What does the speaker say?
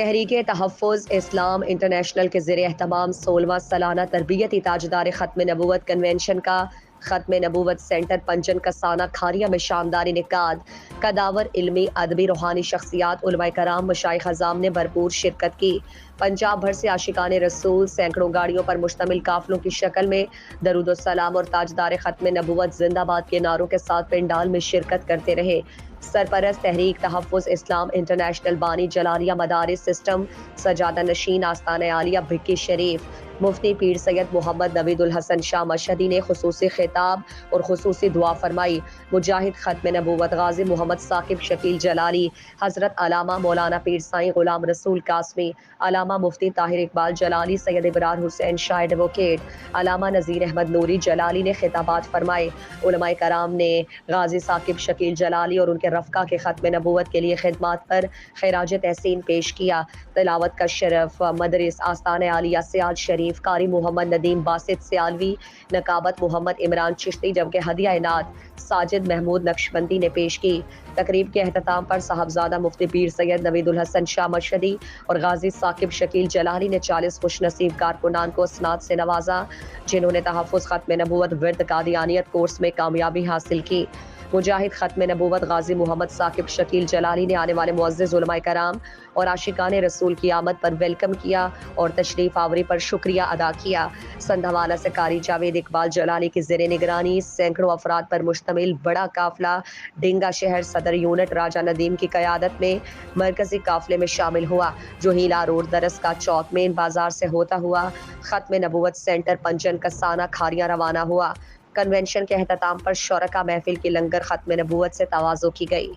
تحریک تحفظ اسلام انٹرنیشنل کے زیر اہتمام 16واں سالانہ تربیتی تاجدار ختم نبوت کنونشن کا ختم نبوت سینٹر پنجن کسانہ کھاریہ میں شاندار انعقاد۔ قداور علمی ادبی روحانی شخصیات علماء کرام مشائخ اعظام نے بھرپور شرکت کی۔ پنجاب بھر سے عاشقان رسول سینکڑوں گاڑیوں پر مشتمل قافلوں کی شکل میں درود و سلام اور تاجدار ختم نبوت زندہ باد کے نعروں کے ساتھ پنڈال میں شرکت کرتے رہے۔ سرپرست تحریک تحفظ اسلام انٹرنیشنل بانی جلالیہ مدارس سسٹم سجادہ نشین آستانہ عالیہ بھکی شریف مفتی پیر سید محمد نوید الحسن شاہ مشہدی نے خصوصی خطاب اور خصوصی دعا فرمائی۔ مجاہد ختم نبوت غازی محمد ثاقب شکیل جلالی، حضرت علامہ مولانا پیر سائیں غلام رسول قاسمی، علامہ مفتی طاہر اقبال جلالی، سید ابرار حسین شاہ ایڈوکیٹ، علامہ نذیر احمد نوری جلالی نے خطابات فرمائے۔ علماء کرام نے غازی ثاقب شکیل جلالی اور ان کے رفقا کے ختم نبوت کے لیے خدمات پر خراج تحسین پیش کیا۔ تلاوت کا شرف مدرس آستانہ عالیہ سیال شریف قاری محمد ندیم باسط سیالوی، نقابت محمد عمران چشتی، جبکہ ہدیہ عنایت ساجد محمود نقشبندی نے پیش کی۔ تقریب کے اختتام پر صاحبزادہ مفتی پیر سید نوید الحسن شاہ مشہدی اور غازی ثاقب شکیل جلالی نے 40 خوش نصیب کارکنان کو اسناد سے نوازا، جنہوں نے تحفظ ختم نبوت ورد قادیانیت کورس میں کامیابی حاصل کی۔ مجاہد ختم نبوت غازی محمد ثاقب شکیل جلالی نے آنے والے معزز علماء کرام اور عاشقان رسول کی آمد پر ویلکم کیا اور تشریف آوری پر شکریہ ادا کیا۔ سندھوالا سے قاری جاوید اقبال جلالی کی زیر نگرانی سینکڑوں افراد پر مشتمل بڑا قافلہ ڈنگا شہر صدر یونٹ راجہ ندیم کی قیادت میں مرکزی قافلے میں شامل ہوا، جو ہیلا روڈ درسکا چوک مین بازار سے ہوتا ہوا ختم نبوت سینٹر پنجن کسانہ کھاریاں روانہ ہوا۔ کنونشن کے اختتام پر شرکا محفل کی لنگر ختم نبوت سے تواضع کی گئی۔